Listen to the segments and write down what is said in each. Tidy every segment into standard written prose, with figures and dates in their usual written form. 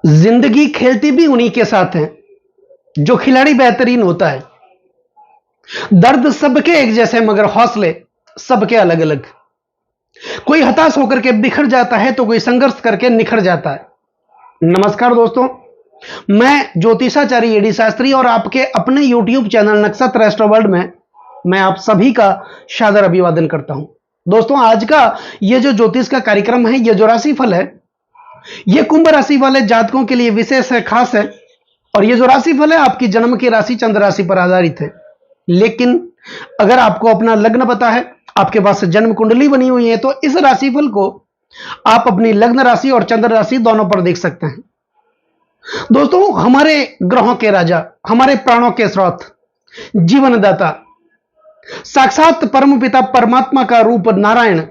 जिंदगी खेलती भी उन्हीं के साथ है जो खिलाड़ी बेहतरीन होता है। दर्द सबके एक जैसे मगर हौसले सबके अलग अलग। कोई हताश होकर के बिखर जाता है तो कोई संघर्ष करके निखर जाता है। नमस्कार दोस्तों, मैं ज्योतिषाचार्य एडी शास्त्री और आपके अपने YouTube चैनल नक्षत्र एस्ट्रो वर्ल्ड में मैं आप सभी का सादर अभिवादन करता हूं। दोस्तों, आज का ये जो ज्योतिष का कार्यक्रम है, ये जो राशिफल है, ये कुंभ राशि वाले जातकों के लिए विशेष है, खास है। और ये जो राशिफल है आपकी जन्म की राशि चंद्र राशि पर आधारित है। लेकिन अगर आपको अपना लग्न पता है, आपके पास जन्म कुंडली बनी हुई है, तो इस राशिफल को आप अपनी लग्न राशि और चंद्र राशि दोनों पर देख सकते हैं। दोस्तों, हमारे ग्रहों के राजा, हमारे प्राणों के स्रोत, जीवनदाता, साक्षात परम पिता परमात्मा का रूप नारायण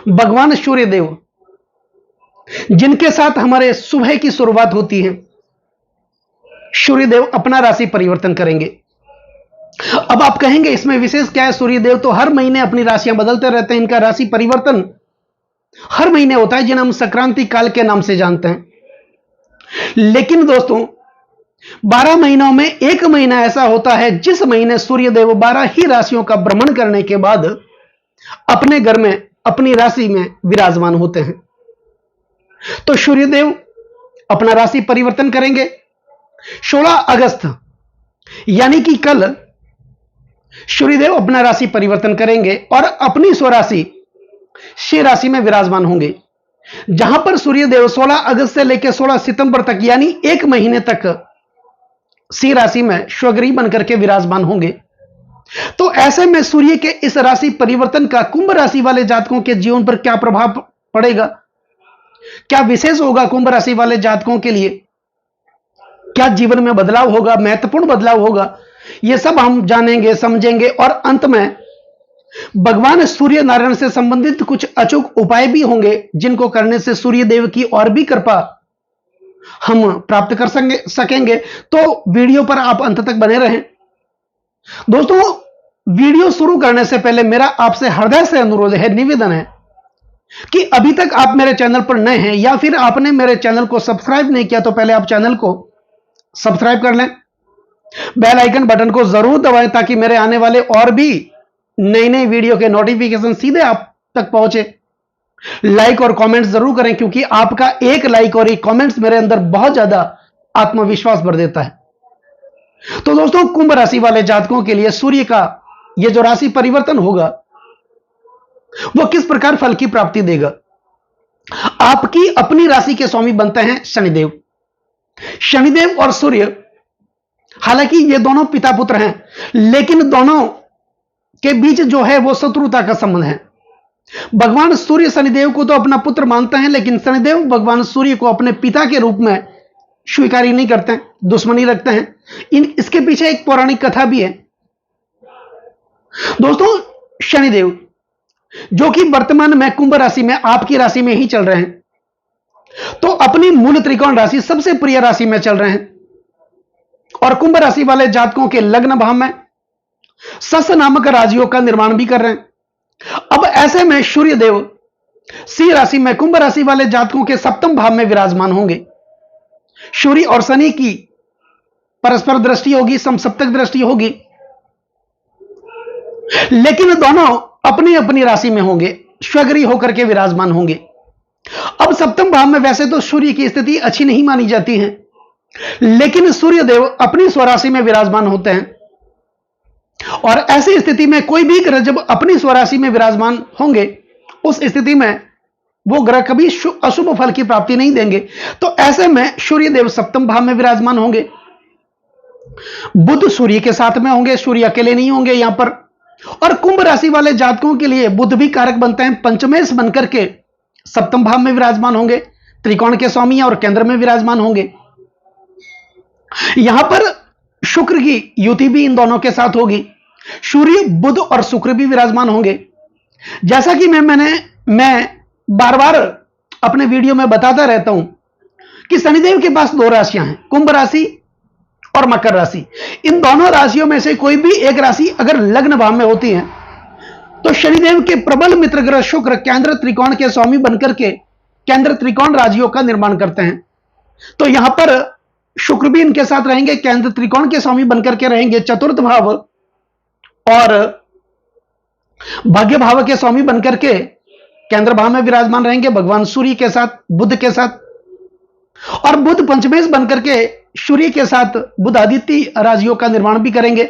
भगवान सूर्यदेव, जिनके साथ हमारे सुबह की शुरुआत होती है, सूर्यदेव अपना राशि परिवर्तन करेंगे। अब आप कहेंगे इसमें विशेष क्या है? सूर्यदेव तो हर महीने अपनी राशियां बदलते रहते हैं, इनका राशि परिवर्तन हर महीने होता है, जिन्हें हम संक्रांति काल के नाम से जानते हैं। लेकिन दोस्तों, 12 महीनों में एक महीना ऐसा होता है जिस महीने सूर्यदेव 12 ही राशियों का भ्रमण करने के बाद अपने घर में, अपनी राशि में विराजमान होते हैं। तो सूर्यदेव अपना राशि परिवर्तन करेंगे 16 अगस्त, यानी कि कल सूर्यदेव अपना राशि परिवर्तन करेंगे और अपनी स्वराशि सिंह राशि में विराजमान होंगे, जहां पर सूर्यदेव 16 अगस्त से लेकर 16 सितंबर तक, यानी एक महीने तक सिंह राशि में स्वगृही बनकर के विराजमान होंगे। तो ऐसे में सूर्य के इस राशि परिवर्तन का कुंभ राशि वाले जातकों के जीवन पर क्या प्रभाव पड़ेगा? क्या विशेष होगा कुंभ राशि वाले जातकों के लिए? क्या जीवन में बदलाव होगा, महत्वपूर्ण बदलाव होगा? यह सब हम जानेंगे, समझेंगे और अंत में भगवान सूर्य नारायण से संबंधित कुछ अचूक उपाय भी होंगे, जिनको करने से सूर्य देव की और भी कृपा हम प्राप्त कर सकेंगे। तो वीडियो पर आप अंत तक बने रहें। दोस्तों, वीडियो शुरू करने से पहले मेरा आपसे हृदय से अनुरोध है, निवेदन है कि अभी तक आप मेरे चैनल पर नए हैं या फिर आपने मेरे चैनल को सब्सक्राइब नहीं किया, तो पहले आप चैनल को सब्सक्राइब कर लें, बेल आइकन बटन को जरूर दबाएं ताकि मेरे आने वाले और भी नई नई वीडियो के नोटिफिकेशन सीधे आप तक पहुंचे। लाइक और कमेंट्स जरूर करें, क्योंकि आपका एक लाइक और एक कमेंट्स मेरे अंदर बहुत ज्यादा आत्मविश्वास भर देता है। तो दोस्तों, कुंभ राशि वाले जातकों के लिए सूर्य का यह जो राशि परिवर्तन होगा, वो किस प्रकार फल की प्राप्ति देगा? आपकी अपनी राशि के स्वामी बनते हैं शनिदेव। शनिदेव और सूर्य, हालांकि ये दोनों पिता पुत्र हैं, लेकिन दोनों के बीच जो है वो शत्रुता का संबंध है। भगवान सूर्य शनिदेव को तो अपना पुत्र मानते हैं, लेकिन शनिदेव भगवान सूर्य को अपने पिता के रूप में स्वीकार नहीं करते हैं, दुश्मनी रखते हैं। इसके पीछे एक पौराणिक कथा भी है। दोस्तों, शनिदेव जो कि वर्तमान में कुंभ राशि में, आपकी राशि में ही चल रहे हैं, तो अपनी मूल त्रिकोण राशि, सबसे प्रिय राशि में चल रहे हैं और कुंभ राशि वाले जातकों के लग्न भाव में सस नामक राजियों का निर्माण भी कर रहे हैं। अब ऐसे में सूर्यदेव सिंह राशि में कुंभ राशि वाले जातकों के सप्तम भाव में विराजमान होंगे। सूर्य और शनि की परस्पर दृष्टि होगी, समसप्तक दृष्टि होगी, लेकिन दोनों अपनी अपनी राशि में होंगे, स्वगृही होकर के विराजमान होंगे। अब सप्तम भाव में वैसे तो सूर्य की स्थिति अच्छी नहीं मानी जाती है, लेकिन सूर्यदेव अपनी स्वराशि में विराजमान होते हैं और ऐसी स्थिति में कोई भी ग्रह जब अपनी स्वराशि में विराजमान होंगे, उस स्थिति में वो ग्रह कभी अशुभ फल की प्राप्ति नहीं देंगे। तो ऐसे में सूर्यदेव सप्तम भाव में विराजमान होंगे, बुध सूर्य के साथ में होंगे, सूर्य अकेले नहीं होंगे यहां पर। और कुंभ राशि वाले जातकों के लिए बुध भी कारक बनते हैं, पंचमेश बनकर के सप्तम भाव में विराजमान होंगे, त्रिकोण के स्वामी और केंद्र में विराजमान होंगे। यहां पर शुक्र की युति भी इन दोनों के साथ होगी, सूर्य बुध और शुक्र भी विराजमान होंगे। जैसा कि मैं बार बार अपने वीडियो में बताता रहता हूं कि शनिदेव के पास दो राशियां हैं, कुंभ राशि और मकर राशि। इन दोनों राशियों में से कोई भी एक राशि अगर लग्न भाव में होती है, तो शनिदेव के प्रबल मित्र ग्रह शुक्र केंद्र त्रिकोण के स्वामी बनकर के केंद्र त्रिकोण राजियों का निर्माण करते हैं। तो यहां पर शुक्र भी इनके साथ रहेंगे, केंद्र त्रिकोण के स्वामी बनकर के रहेंगे, चतुर्थ भाव और भाग्य भाव के स्वामी बनकर के केंद्र भाव में विराजमान रहेंगे भगवान सूर्य के साथ, बुध के साथ। और बुध पंचमेश बनकर के सूर्य के साथ बुध आदित्य राजयोग का निर्माण भी करेंगे।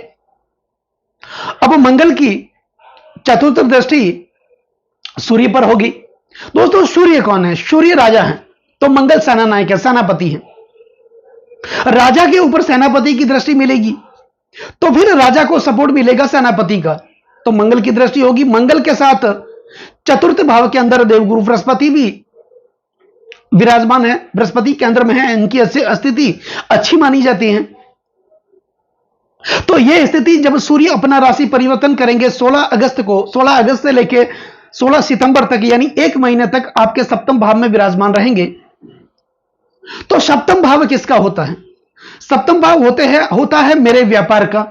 अब मंगल की चतुर्थ दृष्टि सूर्य पर होगी। दोस्तों सूर्य कौन है? सूर्य राजा है, तो मंगल सेना नायक है, सेनापति है। राजा के ऊपर सेनापति की दृष्टि मिलेगी तो फिर राजा को सपोर्ट मिलेगा सेनापति का, तो मंगल की दृष्टि होगी। मंगल के साथ चतुर्थ भाव के अंदर देवगुरु बृहस्पति भी विराजमान है, बृहस्पति केंद्र में है, इनकी स्थिति अच्छी मानी जाती है। तो यह स्थिति जब सूर्य अपना राशि परिवर्तन करेंगे 16 अगस्त को, 16 अगस्त से लेकर 16 सितंबर तक यानी एक महीने तक आपके सप्तम भाव में विराजमान रहेंगे। तो सप्तम भाव किसका होता है? सप्तम भाव होता है मेरे व्यापार का,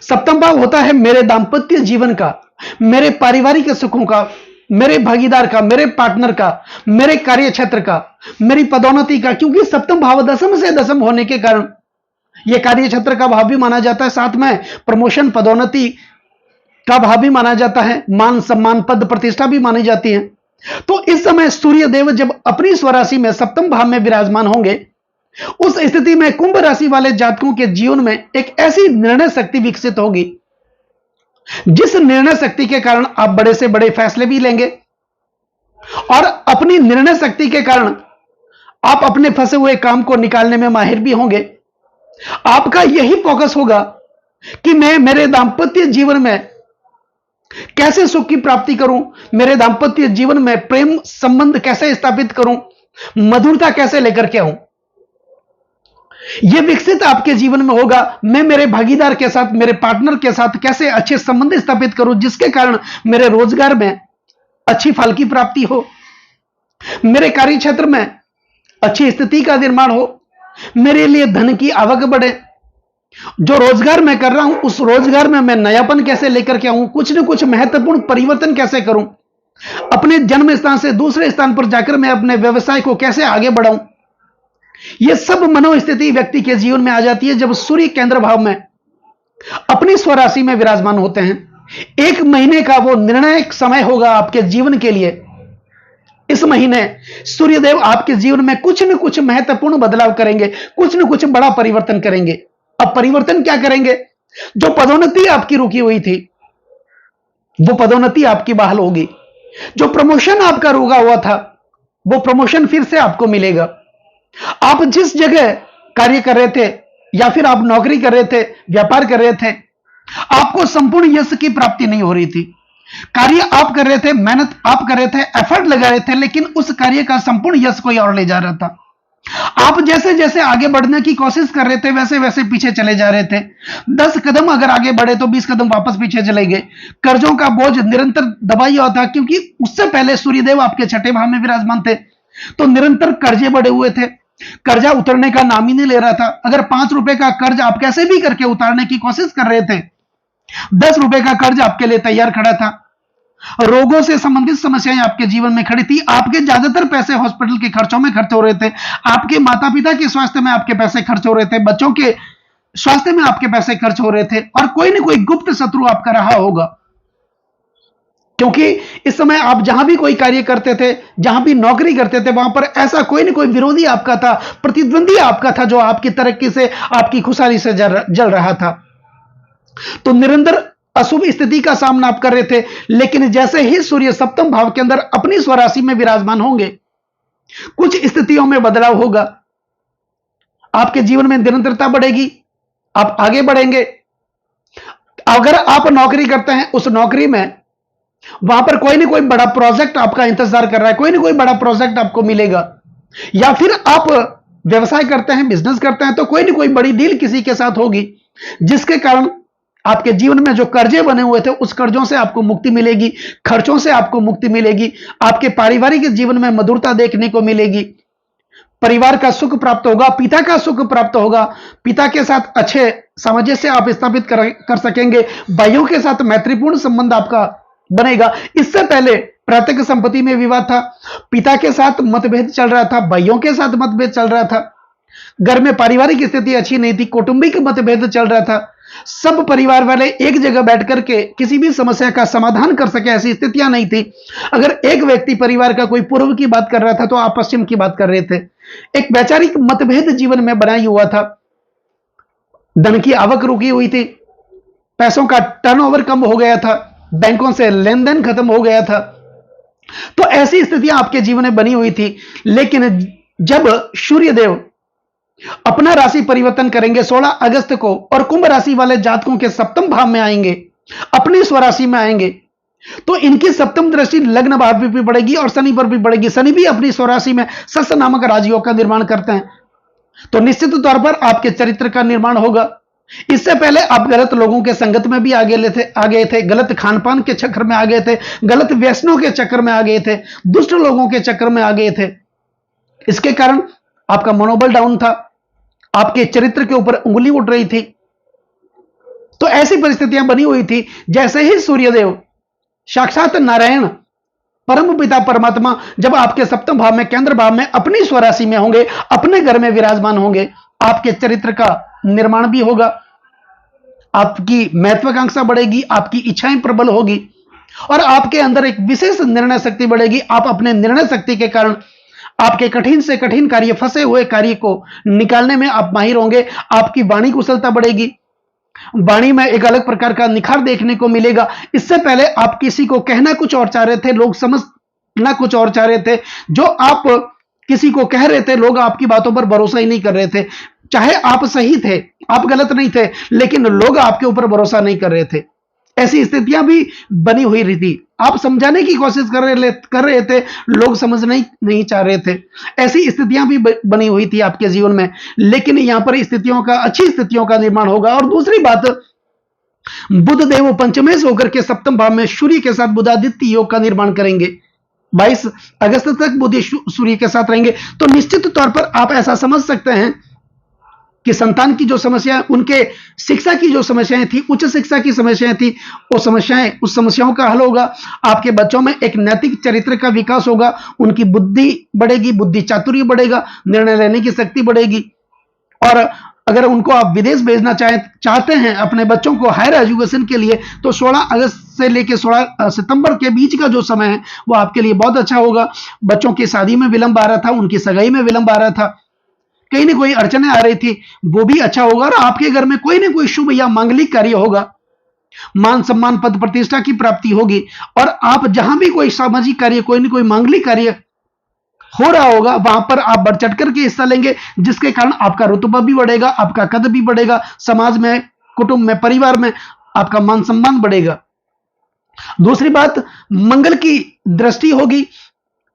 सप्तम भाव होता है मेरे दांपत्य जीवन का, मेरे पारिवारिक सुखों का, मेरे भागीदार का, मेरे पार्टनर का, मेरे कार्य क्षेत्र का, मेरी पदोन्नति का। क्योंकि सप्तम भाव दशम से दशम होने के कारण यह कार्य क्षेत्र का भाव भी माना जाता है, साथ में प्रमोशन पदोन्नति का भाव भी माना जाता है, मान सम्मान पद प्रतिष्ठा भी मानी जाती है। तो इस समय सूर्य देव जब अपनी स्वराशि में सप्तम भाव में विराजमान होंगे, उस स्थिति में कुंभ राशि वाले जातकों के जीवन में एक ऐसी निर्णय शक्ति विकसित होगी जिस निर्णय शक्ति के कारण आप बड़े से बड़े फैसले भी लेंगे और अपनी निर्णय शक्ति के कारण आप अपने फंसे हुए काम को निकालने में माहिर भी होंगे। आपका यही फोकस होगा कि मैं मेरे दांपत्य जीवन में कैसे सुख की प्राप्ति करूं, मेरे दांपत्य जीवन में प्रेम संबंध कैसे स्थापित करूं, मधुरता कैसे लेकर के आऊं। यह विकसित आपके जीवन में होगा। मैं मेरे भागीदार के साथ, मेरे पार्टनर के साथ कैसे अच्छे संबंध स्थापित करूं जिसके कारण मेरे रोजगार में अच्छी फल की प्राप्ति हो, मेरे कार्य क्षेत्र में अच्छी स्थिति का निर्माण हो, मेरे लिए धन की आवक बढ़े, जो रोजगार मैं कर रहा हूं उस रोजगार में मैं नयापन कैसे लेकर के आऊं, कुछ न कुछ महत्वपूर्ण परिवर्तन कैसे करूं, अपने जन्म स्थान से दूसरे स्थान पर जाकर मैं अपने व्यवसाय को कैसे आगे बढ़ाऊं। यह सब मनोस्थिति व्यक्ति के जीवन में आ जाती है जब सूर्य केंद्र भाव में अपनी स्वराशि में विराजमान होते हैं। एक महीने का वो निर्णायक समय होगा आपके जीवन के लिए। इस महीने सूर्यदेव आपके जीवन में कुछ न कुछ महत्वपूर्ण बदलाव करेंगे, कुछ न कुछ बड़ा परिवर्तन करेंगे। अब परिवर्तन क्या करेंगे? जो पदोन्नति आपकी रुकी हुई थी वो पदोन्नति आपकी बहाल होगी, जो प्रमोशन आपका रुका हुआ था वो प्रमोशन फिर से आपको मिलेगा। आप जिस जगह कार्य कर रहे थे या फिर आप नौकरी कर रहे थे, व्यापार कर रहे थे, आपको संपूर्ण यश की प्राप्ति नहीं हो रही थी। कार्य आप कर रहे थे, मेहनत आप कर रहे थे, एफर्ट लगा रहे थे, लेकिन उस कार्य का संपूर्ण यश कोई और ले जा रहा था। आप जैसे जैसे आगे बढ़ने की कोशिश कर रहे थे वैसे वैसे पीछे चले जा रहे थे। 10 कदम अगर आगे बढ़े तो 20 कदम वापस पीछे चले गए। कर्जों का बोझ निरंतर दबाई हुआ था, क्योंकि उससे पहले सूर्यदेव आपके छठे भाव में विराजमान थे, तो निरंतर कर्जे बढ़े हुए थे। कर्जा उतरने का नाम ही नहीं ले रहा था। अगर 5 रुपए का कर्ज आप कैसे भी करके उतारने की कोशिश कर रहे थे, 10 रुपए का कर्ज आपके लिए तैयार खड़ा था। रोगों से संबंधित समस्याएं आपके जीवन में खड़ी थी। आपके ज्यादातर पैसे हॉस्पिटल के खर्चों में खर्च हो रहे थे, आपके माता पिता के स्वास्थ्य में आपके पैसे खर्च हो रहे थे, बच्चों के स्वास्थ्य में आपके पैसे खर्च हो रहे थे, और कोई ना कोई गुप्त शत्रु आपका रहा होगा। क्योंकि इस समय आप जहां भी कोई कार्य करते थे, जहां भी नौकरी करते थे, वहां पर ऐसा कोई ना कोई विरोधी आपका था, प्रतिद्वंदी आपका था, जो आपकी तरक्की से, आपकी खुशहाली से जल रहा था। तो निरंतर अशुभ स्थिति का सामना आप कर रहे थे। लेकिन जैसे ही सूर्य सप्तम भाव के अंदर अपनी स्वराशि में विराजमान होंगे, कुछ स्थितियों में बदलाव होगा, आपके जीवन में निरंतरता बढ़ेगी, आप आगे बढ़ेंगे। अगर आप नौकरी करते हैं, उस नौकरी में वहां पर कोई ना कोई बड़ा प्रोजेक्ट आपका इंतजार कर रहा है, कोई ना कोई बड़ा प्रोजेक्ट आपको मिलेगा। या फिर आप व्यवसाय करते हैं, बिजनेस करते हैं, तो कोई ना कोई बड़ी डील किसी के साथ होगी, जिसके कारण आपके जीवन में जो कर्जे बने हुए थे उस कर्जों से आपको मुक्ति मिलेगी, खर्चों से आपको मुक्ति मिलेगी, आपके पारिवारिक जीवन में मधुरता देखने को मिलेगी, परिवार का सुख प्राप्त होगा, पिता का सुख प्राप्त होगा, पिता के साथ अच्छे सामंजस्य आप स्थापित कर सकेंगे, भाइयों के साथ मैत्रीपूर्ण संबंध आपका बनेगा। इससे पहले प्रातक संपत्ति में विवाद था, पिता के साथ मतभेद चल रहा था, भाइयों के साथ मतभेद चल रहा था, घर में पारिवारिक स्थिति अच्छी नहीं थी, कौटुंबिक मतभेद चल रहा था, सब परिवार वाले एक जगह बैठ करके किसी भी समस्या का समाधान कर सके ऐसी स्थितियां नहीं थी। अगर एक व्यक्ति परिवार का कोई पूर्व की बात कर रहा था तो आप पश्चिम की बात कर रहे थे। एक वैचारिक मतभेद जीवन में बनाई हुआ था, धन की आवक रुकी हुई थी, पैसों का टर्नओवर कम हो गया था, बैंकों से लेन देन खत्म हो गया था। तो ऐसी स्थितियां आपके जीवन में बनी हुई थी। लेकिन जब सूर्यदेव अपना राशि परिवर्तन करेंगे 16 अगस्त को और कुंभ राशि वाले जातकों के सप्तम भाव में आएंगे, अपनी स्वराशि में आएंगे, तो इनकी सप्तम दृष्टि लग्न भाव पर भी पड़ेगी और शनि पर भी पड़ेगी। शनि भी अपनी स्वराशि में सस नामक राजयोग का निर्माण करते हैं, तो निश्चित तौर पर आपके चरित्र का निर्माण होगा। इससे पहले आप गलत लोगों के संगत में भी आ गए थे, गलत खान-पान के चक्कर में आ गए थे, गलत व्यसनों के चक्कर में आ गए थे, दुष्ट लोगों के चक्कर में आ गए थे। इसके कारण आपका मनोबल डाउन था, आपके चरित्र के ऊपर उंगली उठ रही थी। तो ऐसी परिस्थितियां बनी हुई थी। जैसे ही सूर्यदेव साक्षात नारायण परम पिता परमात्मा जब आपके सप्तम भाव में, केंद्र भाव में, अपनी स्वराशि में होंगे, अपने घर में विराजमान होंगे, आपके चरित्र का निर्माण भी होगा, आपकी महत्वाकांक्षा बढ़ेगी, आपकी इच्छाएं प्रबल होगी और आपके अंदर एक विशेष निर्णय शक्ति बढ़ेगी। आप अपने निर्णय शक्ति के कारण आपके कठिन से कठिन कार्य, फंसे हुए कार्य को निकालने में आप माहिर होंगे। आपकी वाणी कुशलता बढ़ेगी, वाणी में एक अलग प्रकार का निखार देखने को मिलेगा। इससे पहले आप किसी को कहना कुछ और चाह रहे थे, लोग समझना कुछ और चाह रहे थे। जो आप किसी को कह रहे थे, लोग आपकी बातों पर भरोसा ही नहीं कर रहे थे। चाहे आप सही थे, आप गलत नहीं थे, लेकिन लोग आपके ऊपर भरोसा नहीं कर रहे थे। ऐसी स्थितियां भी बनी हुई थी। आप समझाने की कोशिश कर रहे थे, लोग समझना ही नहीं चाह रहे थे। ऐसी स्थितियां भी बनी हुई थी आपके जीवन में। लेकिन यहां पर स्थितियों का, अच्छी स्थितियों का निर्माण होगा। और दूसरी बात, बुध देव पंचमेश होकर के सप्तम भाव में सूर्य के साथ बुधादित्य योग का निर्माण करेंगे। 22 अगस्त तक बुध सूर्य के साथ रहेंगे। तो निश्चित तौर पर आप ऐसा समझ सकते हैं कि संतान की जो समस्या, उनके शिक्षा की जो समस्याएं थी, उच्च शिक्षा की समस्याएं थी, वो समस्याएं, उस समस्याओं का हल होगा। आपके बच्चों में एक नैतिक चरित्र का विकास होगा, उनकी बुद्धि बढ़ेगी, बुद्धि चातुर्य बढ़ेगा, निर्णय लेने की शक्ति बढ़ेगी। और अगर उनको आप विदेश भेजना चाहते हैं अपने बच्चों को हायर एजुकेशन के लिए, तो 16 अगस्त से लेकर 16 सितंबर के बीच का जो समय है वो आपके लिए बहुत अच्छा होगा। बच्चों की शादी में विलंब आ रहा था, उनकी सगाई में विलंब आ रहा था, कहीं ना कोई अड़चने आ रही थी, वो भी अच्छा होगा। और आपके घर में कोई ना कोई शुभ या मांगलिक कार्य होगा, मान सम्मान पद प्रतिष्ठा की प्राप्ति होगी। और आप जहां भी कोई सामाजिक कार्य, कोई ना कोई मांगलिक कार्य हो रहा होगा, वहां पर आप बढ़ चढ़ करके हिस्सा लेंगे, जिसके कारण आपका रुतबा भी बढ़ेगा, आपका कद भी बढ़ेगा, समाज में, कुटुंब में, परिवार में आपका मान सम्मान बढ़ेगा। दूसरी बात, मंगल की दृष्टि होगी,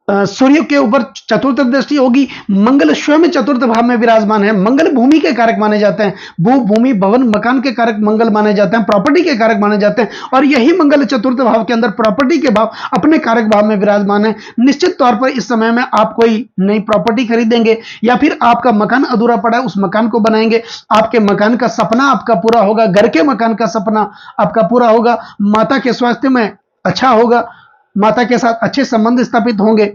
सूर्य के ऊपर चतुर्थ दृष्टि होगी। मंगल स्वयं चतुर्थ भाव में विराजमान है। मंगल भूमि के कारक माने जाते हैं, भू भूमि भवन मकान के कारक मंगल माने जाते हैं, प्रॉपर्टी के कारक माने जाते हैं। और यही मंगल चतुर्थ भाव के अंदर प्रॉपर्टी के भाव, अपने कारक भाव में विराजमान है। निश्चित तौर पर इस समय में आप कोई नई प्रॉपर्टी खरीदेंगे या फिर आपका मकान अधूरा पड़ा है, उस मकान को बनाएंगे। आपके मकान का सपना आपका पूरा होगा, घर के मकान का सपना आपका पूरा होगा। माता के स्वास्थ्य में अच्छा होगा, माता के साथ अच्छे संबंध स्थापित होंगे।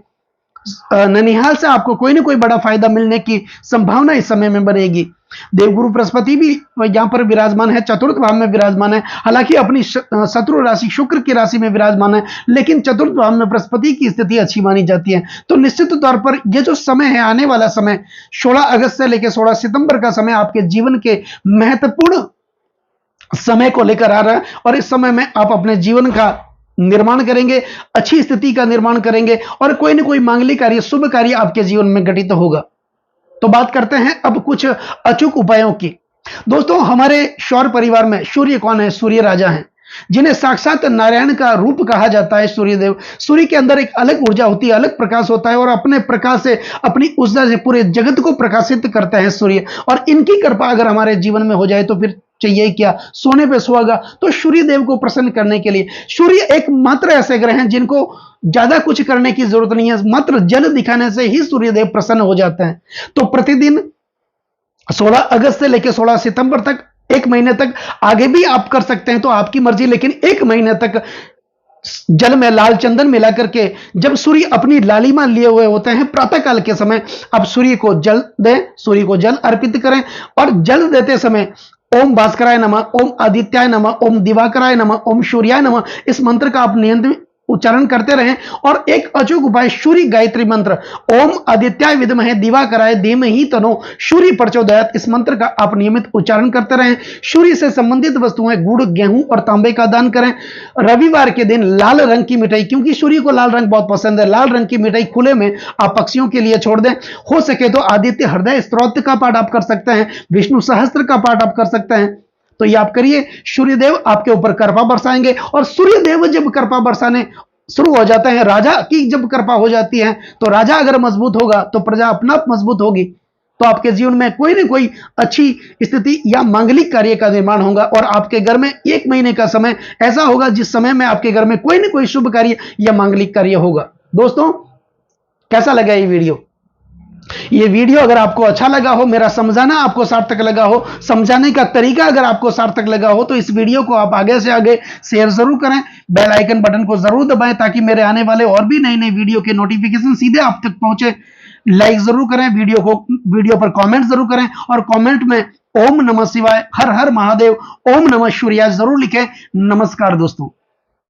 ननिहाल से आपको कोई ना कोई बड़ा फायदा मिलने की संभावना इस समय में बनेगी। देवगुरु बृहस्पति भी यहां पर विराजमान है, चतुर्थ भाव में विराजमान है। हालांकि अपनी शत्रु राशि शुक्र की राशि में विराजमान है, लेकिन चतुर्थ भाव में बृहस्पति की स्थिति अच्छी मानी जाती है। तो निश्चित तौर पर यह जो समय है, आने वाला समय 16 अगस्त से लेकर 16 सितंबर का समय आपके जीवन के महत्वपूर्ण समय को लेकर आ रहा है। और इस समय में आप अपने जीवन का निर्माण करेंगे, अच्छी स्थिति का निर्माण करेंगे और कोई ना कोई मांगलिक कार्य, शुभ कार्य आपके जीवन में घटित होगा। तो बात करते हैं अब कुछ अचूक उपायों की। दोस्तों, हमारे सौर परिवार में सूर्य कौन है? सूर्य राजा हैं, जिन्हें साक्षात नारायण का रूप कहा जाता है। सूर्यदेव, सूर्य के अंदर एक अलग ऊर्जा होती है, अलग प्रकाश होता है और अपने प्रकाश से, अपनी ऊर्जा से पूरे जगत को प्रकाशित करते हैं सूर्य। और इनकी कृपा अगर हमारे जीवन में हो जाए तो फिर चाहिए क्या, सोने पे सुहागा। तो सूर्य देव को प्रसन्न करने के लिए, सूर्य एक मात्र ऐसे ग्रह हैं जिनको ज्यादा कुछ करने की जरूरत नहीं है, मात्र जल दिखाने से ही सूर्य देव प्रसन्न हो जाते हैं। तो प्रतिदिन 16 अगस्त से लेकर 16 सितंबर तक, एक महीने तक, आगे भी आप कर सकते हैं तो आपकी मर्जी, लेकिन एक महीने तक जल में लाल चंदन मिला करके जब सूर्य अपनी लालिमा लिए हुए होते हैं प्रातःकाल के समय, अब सूर्य को जल दें, सूर्य को जल अर्पित करें और जल देते समय ओम भास्कराय नमः, ओम आदित्याय नमः, ओम दिवाकराय नमः, ओम सूर्याय नमः, इस मंत्र का आप नियंत्रित उच्चारण करते रहें। और एक अचूक उपाय सूर्य गायत्री मंत्र, ओम आदित्याय विद्महे दिवाकराय धीमहि तन्नो सूर्य प्रचोदयात्, इस मंत्र का आप नियमित उच्चारण करते रहें। सूर्य से संबंधित वस्तुएं गुड़, गेहूं और तांबे का दान करें। रविवार के दिन लाल रंग की मिठाई, क्योंकि सूर्य को लाल रंग बहुत पसंद है, लाल रंग की मिठाई खुले में आप पक्षियों के लिए छोड़ दें। हो सके तो आदित्य हृदय स्तोत्र का पाठ आप कर सकते हैं, विष्णु सहस्त्र का पाठ आप कर सकते हैं। तो ये आप करिए, सूर्यदेव आपके ऊपर कृपा बरसाएंगे। और सूर्यदेव जब कृपा बरसाने शुरू हो जाते हैं, राजा की जब कृपा हो जाती है, तो राजा अगर मजबूत होगा तो प्रजा अपना आप मजबूत होगी। तो आपके जीवन में कोई ना कोई अच्छी स्थिति या मांगलिक कार्य का निर्माण होगा और आपके घर में 1 महीने का समय ऐसा होगा जिस समय में आपके घर में कोई ना कोई शुभ कार्य या मांगलिक कार्य होगा। दोस्तों, कैसा लगा ये वीडियो? ये वीडियो अगर आपको अच्छा लगा हो, मेरा समझाना आपको सार्थक लगा हो, समझाने का तरीका अगर आपको सार्थक लगा हो, तो इस वीडियो को आप आगे से आगे शेयर जरूर करें, बेल आइकन बटन को जरूर दबाएं ताकि मेरे आने वाले और भी नए नए वीडियो के नोटिफिकेशन सीधे आप तक पहुंचे। लाइक जरूर करें वीडियो पर कमेंट जरूर करें और कमेंट में ओम नमः शिवाय, हर हर महादेव, ओम नमः सूर्याय जरूर लिखें। नमस्कार दोस्तों।